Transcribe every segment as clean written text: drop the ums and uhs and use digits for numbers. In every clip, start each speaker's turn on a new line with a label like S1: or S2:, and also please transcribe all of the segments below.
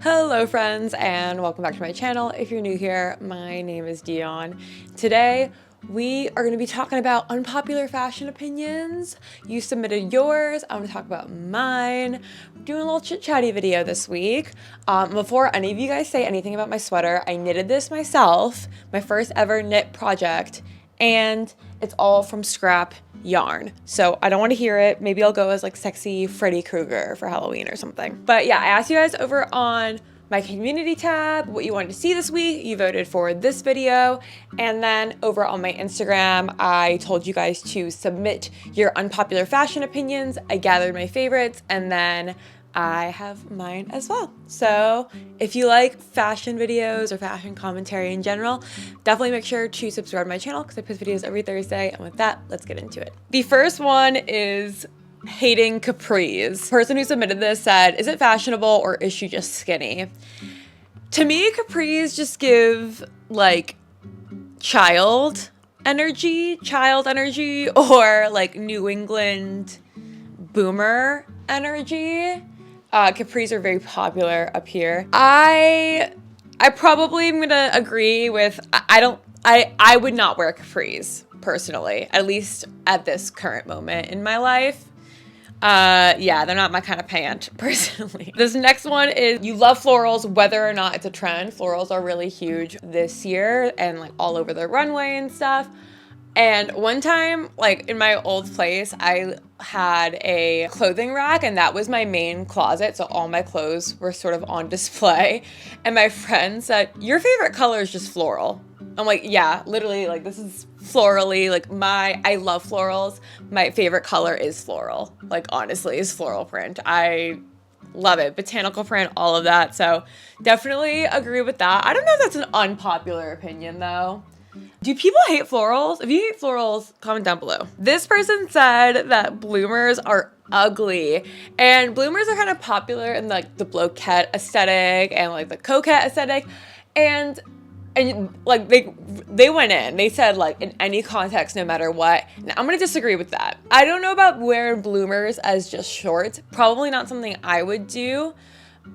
S1: Hello friends and welcome back to my channel. If you're new here, my name is Dion. Today we are going to be talking about unpopular fashion opinions. You submitted yours, I'm going to talk about mine. We're doing a little chit-chatty video this week. Before any of you guys say anything about my sweater, I knitted this myself, my first ever knit project, and it's all from scrap yarn. So I don't want to hear it. Maybe I'll go as like sexy Freddy Krueger for Halloween or something. But yeah, I asked you guys over on my community tab what you wanted to see this week. You voted for this video. And then over on my Instagram, I told you guys to submit your unpopular fashion opinions. I gathered my favorites and then I have mine as well. So if you like fashion videos or fashion commentary in general, definitely make sure to subscribe to my channel because I post videos every Thursday. And with that, let's get into it. The first one is hating capris. The person who submitted this said, is it fashionable or is she just skinny? To me, capris just give like child energy, or like New England boomer energy. Capris are very popular up here. I probably am gonna agree with, I would not wear capris personally, at least at this current moment in my life. Yeah, they're not my kind of pant personally. This next one is you love florals, whether or not it's a trend. Florals are really huge this year and like all over the runway and stuff. And one time, like in my old place, I had a clothing rack and that was my main closet. So all my clothes were sort of on display. And my friend said, your favorite color is just floral. I'm like, yeah, literally, like this is florally, like I love florals. My favorite color is floral. Like honestly, is floral print. I love it. Botanical print, all of that. So definitely agree with that. I don't know if that's an unpopular opinion though. Do people hate florals? If you hate florals, comment down below. This person said that bloomers are ugly, and bloomers are kind of popular in like the bloquette aesthetic and like the coquette aesthetic, and like they went in, they said like in any context, no matter what. Now, I'm gonna disagree with that. I don't know about wearing bloomers as just shorts. Probably not something I would do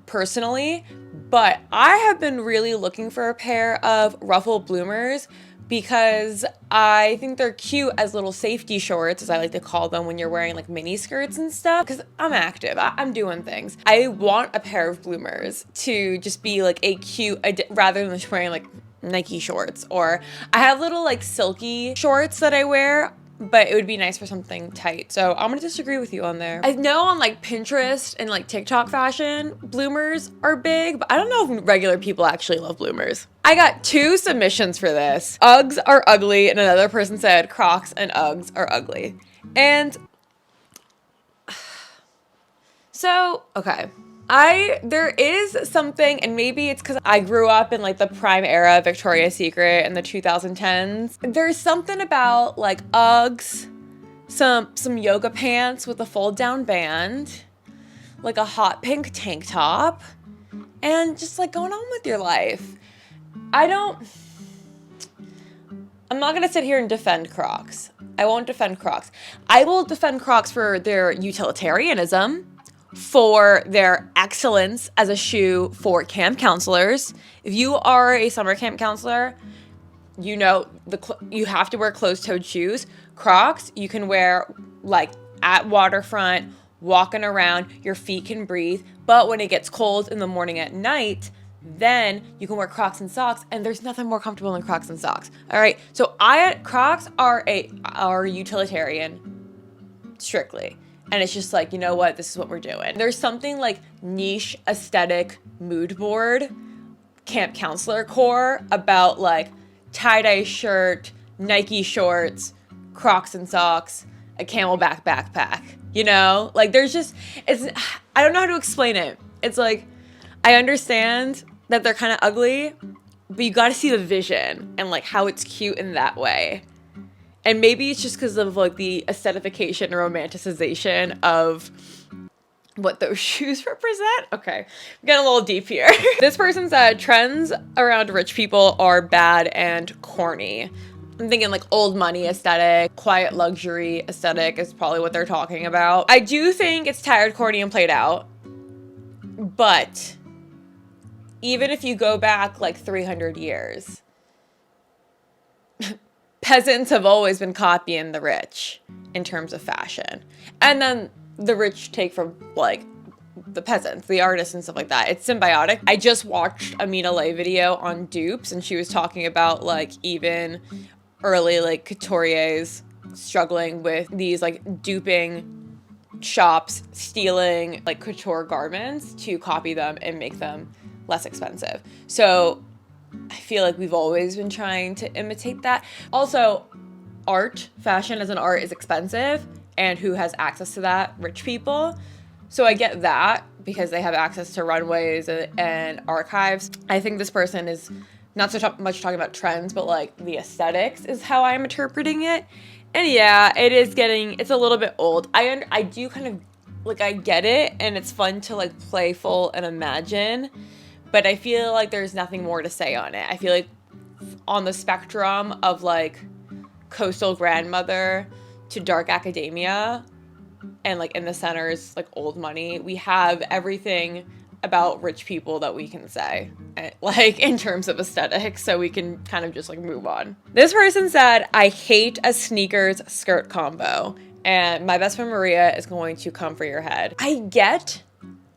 S1: personally, but I have been really looking for a pair of ruffled bloomers because I think they're cute as little safety shorts, as I like to call them, when you're wearing like mini skirts and stuff, because I'm active, I'm doing things. I want a pair of bloomers to just be like a cute, rather than just wearing like Nike shorts. Or I have little like silky shorts that I wear, but it would be nice for something tight. So I'm gonna disagree with you on there. I know on like Pinterest and like TikTok fashion, bloomers are big, but I don't know if regular people actually love bloomers. I got 2 submissions for this. Uggs are ugly, and another person said Crocs and Uggs are ugly. And so, okay. There is something, and maybe it's because I grew up in like the prime era of Victoria's Secret in the 2010s. There's something about like Uggs, some yoga pants with a fold down band, like a hot pink tank top, and just like going on with your life. I'm not gonna sit here and defend Crocs. I won't defend Crocs. I will defend Crocs for their utilitarianism, for their excellence as a shoe for camp counselors. If you are a summer camp counselor, you know you have to wear closed-toed shoes. Crocs, you can wear like at waterfront, walking around, your feet can breathe. But when it gets cold in the morning at night, then you can wear Crocs and socks, and there's nothing more comfortable than Crocs and socks. All right, so Crocs are utilitarian, strictly. And it's just like, you know what? This is what we're doing. There's something like niche aesthetic mood board, camp counselor core about like tie-dye shirt, Nike shorts, Crocs and socks, a Camelback backpack. You know, like I don't know how to explain it. It's like, I understand that they're kind of ugly, but you got to see the vision and like how it's cute in that way. And maybe it's just because of like the aesthetification and romanticization of what those shoes represent. Okay, I'm getting a little deep here. This person said trends around rich people are bad and corny. I'm thinking like old money aesthetic, quiet luxury aesthetic is probably what they're talking about. I do think it's tired, corny, and played out, but even if you go back like 300 years, peasants have always been copying the rich in terms of fashion. And then the rich take from like the peasants, the artists and stuff like that. It's symbiotic. I just watched a Mina Lay video on dupes, and she was talking about like even early like couturiers struggling with these like duping shops stealing like couture garments to copy them and make them less expensive. So I feel like we've always been trying to imitate that. Also, fashion as an art is expensive, and who has access to that? Rich people. So I get that because they have access to runways and archives. I think this person is not so much talking about trends, but like the aesthetics is how I'm interpreting it. And yeah, it's a little bit old. I do kind of, like, I get it, and it's fun to like playful and imagine, but I feel like there's nothing more to say on it. I feel like on the spectrum of like coastal grandmother to dark academia, and like in the center is like old money, we have everything about rich people that we can say, like in terms of aesthetics, so we can kind of just like move on. This person said, I hate a sneakers skirt combo, and my best friend Maria is going to come for your head. I get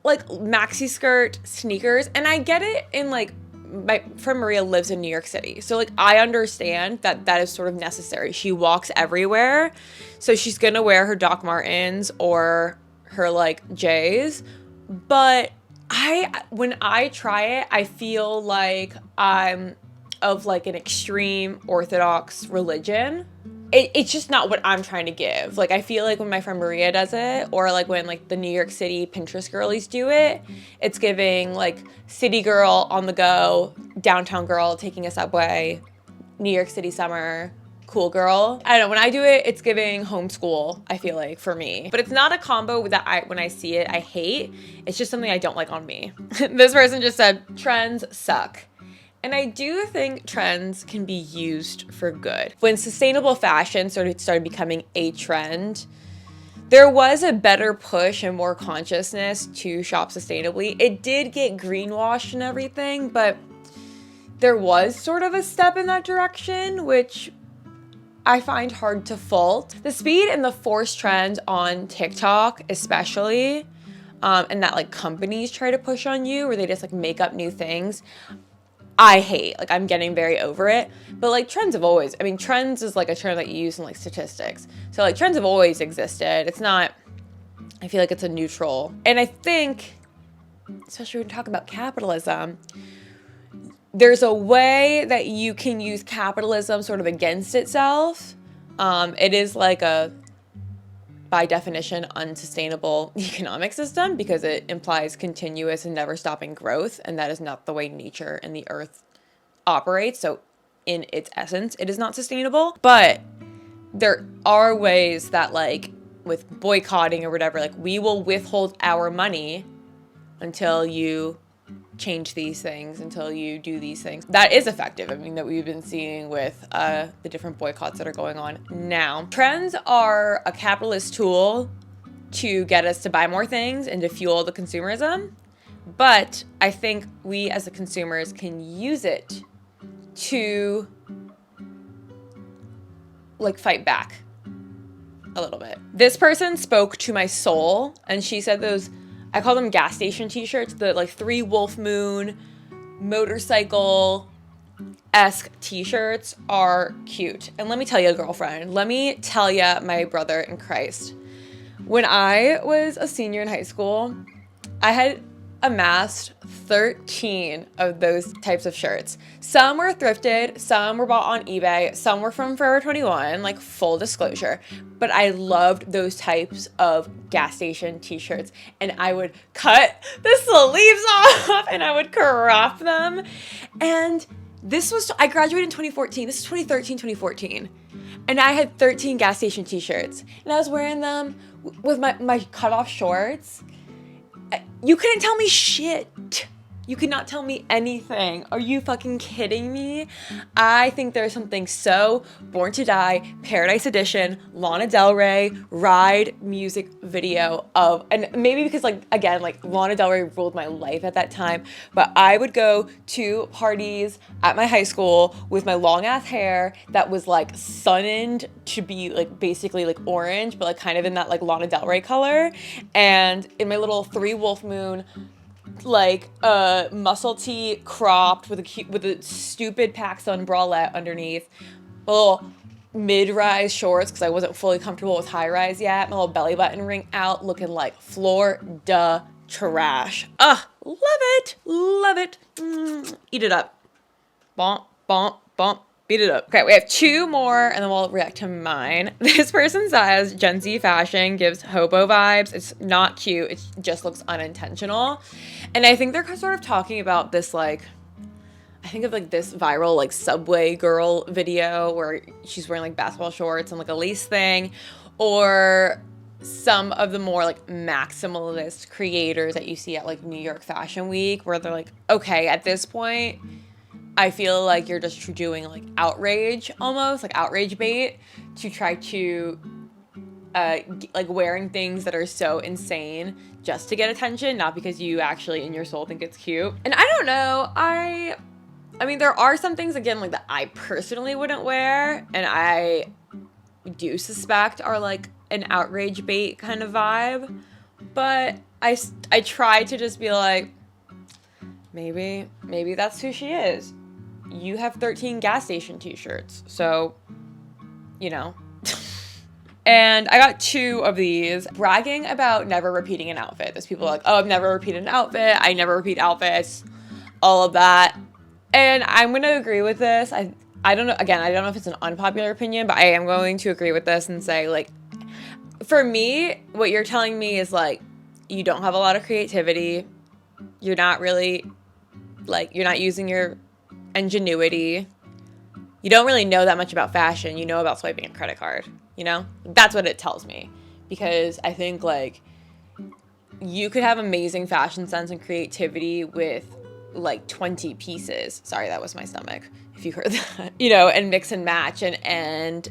S1: like maxi skirt sneakers, and I get it in like, my friend Maria lives in New York City, so like I understand that is sort of necessary. She walks everywhere, so she's gonna wear her Doc Martens or her like J's, but when I try it, I feel like I'm of like an extreme Orthodox religion. It's just not what I'm trying to give. Like, I feel like when my friend Maria does it, or like when like the New York City Pinterest girlies do it, it's giving like city girl on the go, downtown girl taking a subway, New York City summer, cool girl. I don't know, when I do it, it's giving homeschool, I feel like, for me. But it's not a combo that when I see it, I hate. It's just something I don't like on me. This person just said, trends suck. And I do think trends can be used for good. When sustainable fashion started becoming a trend, there was a better push and more consciousness to shop sustainably. It did get greenwashed and everything, but there was sort of a step in that direction, which I find hard to fault. The speed and the forced trend on TikTok, especially, and that like companies try to push on you, where they just like make up new things, I hate. Like, I'm getting very over it. But like trends have always, I mean, trends is like a term that you use in like statistics. So like trends have always existed. It's not, I feel like it's a neutral. And I think, especially when we talk about capitalism, there's a way that you can use capitalism sort of against itself. It is like a, by definition, unsustainable economic system, because it implies continuous and never stopping growth, and that is not the way nature and the earth operates. So in its essence, it is not sustainable. But there are ways that, like with boycotting or whatever, like we will withhold our money until you change these things, until you do these things. That is effective. I mean, that we've been seeing with the different boycotts that are going on now. Trends are a capitalist tool to get us to buy more things and to fuel the consumerism. But I think we as the consumers can use it to like fight back a little bit. This person spoke to my soul, and she said those, I call them gas station t-shirts, the like 3 wolf moon motorcycle-esque t-shirts are cute. And let me tell you, girlfriend, let me tell you, my brother in Christ, when I was a senior in high school, I had amassed 13 of those types of shirts. Some were thrifted, some were bought on eBay, some were from Forever 21, like full disclosure. But I loved those types of gas station t-shirts, and I would cut the sleeves off and I would crop them. And I graduated in 2014. This is 2013, 2014. And I had 13 gas station t-shirts, and I was wearing them with my cutoff shorts. You couldn't tell me shit. You could not tell me anything. Are you fucking kidding me? I think there's something so Born to Die, Paradise Edition, Lana Del Rey, Ride music video of, and maybe because like, again, like Lana Del Rey ruled my life at that time, but I would go to parties at my high school with my long ass hair that was like sun-inned to be like basically like orange, but like kind of in that like Lana Del Rey color. And in my little 3 Wolf Moon like muscle tee cropped with a stupid PacSun bralette underneath, little mid-rise shorts because I wasn't fully comfortable with high-rise yet, my little belly button ring out, looking like Florida trash. Love it, love it. Eat it up. Bump, bump, bump. Beat it up. Okay, we have 2 more and then we'll react to mine. This person says Gen Z fashion gives hobo vibes. It's not cute. It just looks unintentional. And I think they're sort of talking about this, like, I think of like this viral like Subway girl video where she's wearing like basketball shorts and like a lace thing, or some of the more like maximalist creators that you see at like New York Fashion Week where they're like, okay, at this point, I feel like you're just doing like outrage, almost like outrage bait to try to like wearing things that are so insane just to get attention, not because you actually in your soul think it's cute. And I don't know, I mean, there are some things, again, like that I personally wouldn't wear, and I do suspect are like an outrage bait kind of vibe, but I try to just be like, maybe that's who she is. You have 13 gas station t-shirts, so, you know. And I got 2 of these, bragging about never repeating an outfit. There's people like, oh, I've never repeated an outfit, I never repeat outfits, all of that. And I'm going to agree with this. I don't know, again, I don't know if it's an unpopular opinion, but I am going to agree with this and say, like, for me, what you're telling me is, like, you don't have a lot of creativity, you're not really, like, you're not using your ingenuity. You don't really know that much about fashion. You know about swiping a credit card, you know? That's what it tells me. Because I think, like, you could have amazing fashion sense and creativity with, like, 20 pieces. Sorry, that was my stomach, if you heard that. You know, and mix and match and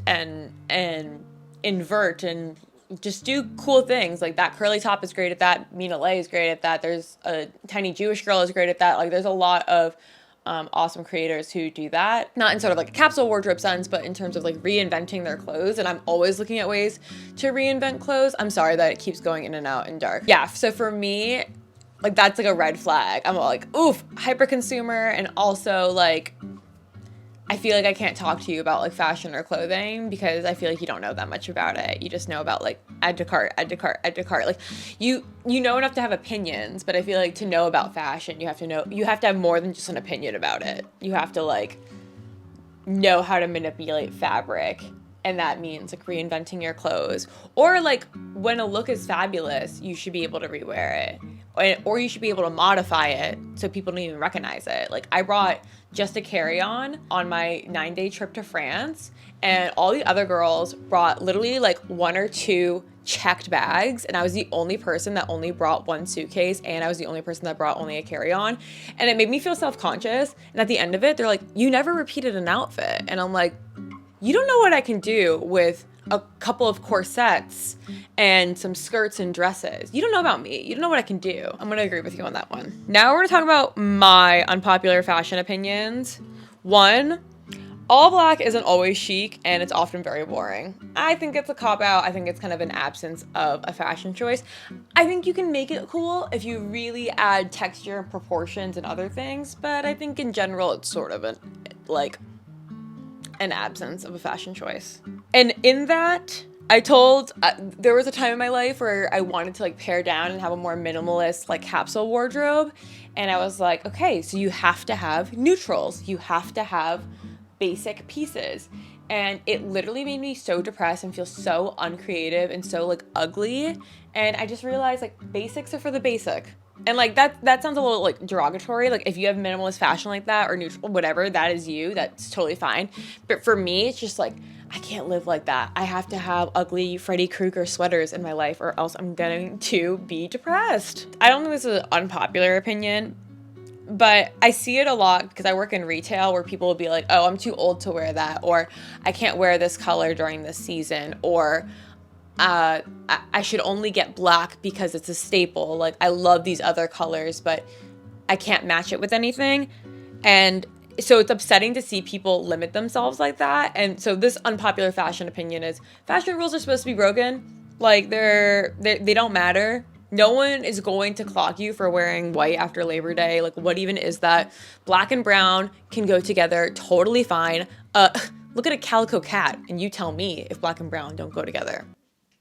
S1: invert and just do cool things. Like, that curly top is great at that. Mina Lay is great at that. There's a tiny Jewish girl is great at that. Like, there's a lot of awesome creators who do that, not in sort of like a capsule wardrobe sense, but in terms of like reinventing their clothes. And I'm always looking at ways to reinvent clothes. I'm sorry that it keeps going in and out and dark. Yeah, so for me, like, that's like a red flag. I'm all like, oof, hyper consumer. And also, like, I feel like I can't talk to you about like fashion or clothing because I feel like you don't know that much about it. You just know about like add to cart, add to cart, add to cart. Like, you know enough to have opinions, but I feel like to know about fashion, you have to have more than just an opinion about it. You have to like know how to manipulate fabric, and that means like reinventing your clothes. Or like when a look is fabulous, you should be able to rewear it, or you should be able to modify it so people don't even recognize it. Like, I brought just a carry-on on my 9-day trip to France, and all the other girls brought literally like 1 or 2 checked bags, and I was the only person that only brought 1 suitcase, and I was the only person that brought only a carry-on, and it made me feel self-conscious. And at the end of it, they're like, you never repeated an outfit. And I'm like, you don't know what I can do with a couple of corsets and some skirts and dresses. You don't know about me. You don't know what I can do. I'm going to agree with you on that one. Now we're going to talk about my unpopular fashion opinions. 1, all black isn't always chic, and it's often very boring. I think it's a cop-out. I think it's kind of an absence of a fashion choice. I think you can make it cool if you really add texture and proportions and other things, but I think in general it's sort of an absence of a fashion choice. And in that, there was a time in my life where I wanted to like pare down and have a more minimalist like capsule wardrobe, and I was like, okay, so you have to have neutrals, you have to have basic pieces. And it literally made me so depressed and feel so uncreative and so like ugly. And I just realized like basics are for the basic. And like that sounds a little like derogatory. Like, if you have minimalist fashion like that or neutral, whatever, that is you, that's totally fine. But for me, it's just like, I can't live like that. I have to have ugly Freddy Krueger sweaters in my life, or else I'm going to be depressed. I don't think this is an unpopular opinion, But I see it a lot because I work in retail where people will be like, oh, I'm too old to wear that, or I can't wear this color during this season, or I should only get black because it's a staple. Like, I love these other colors, but I can't match it with anything. And so it's upsetting to see people limit themselves like that. And so this unpopular fashion opinion is fashion rules are supposed to be broken. Like, they don't matter. No one is going to clock you for wearing white after Labor Day. Like, what even is that? Black and brown can go together totally fine. Look at a calico cat and you tell me if black and brown don't go together.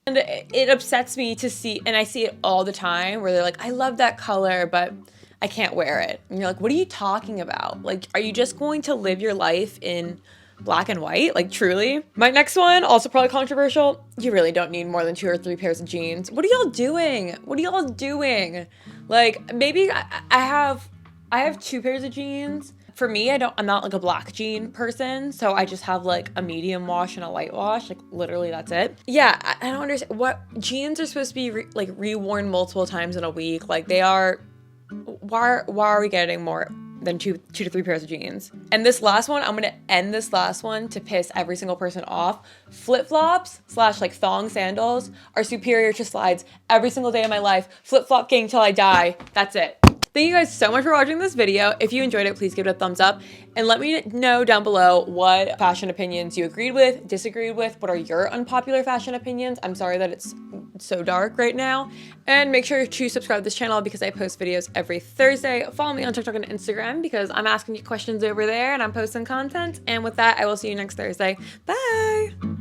S1: And it upsets me to see, and I see it all the time where they're like, I love that color, but I can't wear it. And you're like, what are you talking about? Like, are you just going to live your life in black and white? Like, truly? My next one, also probably controversial. You really don't need more than 2 or 3 pairs of jeans. What are y'all doing? What are y'all doing? Like, maybe I have 2 pairs of jeans. For me, I'm not like a black jean person, so I just have like a medium wash and a light wash. Like, literally that's it. Yeah, I don't understand what jeans are supposed to be reworn multiple times in a week. Like, they are. Why are we getting more than 2 to 3 pairs of jeans? And this last one, I'm gonna end this last one to piss every single person off. Flip-flops / like thong sandals are superior to slides every single day of my life. Flip-flop-king till I die. That's it. Thank you guys so much for watching this video. If you enjoyed it, please give it a thumbs up and let me know down below what fashion opinions you agreed with, disagreed with. What are your unpopular fashion opinions? I'm sorry that it's so dark right now. And make sure to subscribe to this channel because I post videos every Thursday. Follow me on TikTok and Instagram because I'm asking you questions over there and I'm posting content. And with that, I will see you next Thursday. Bye!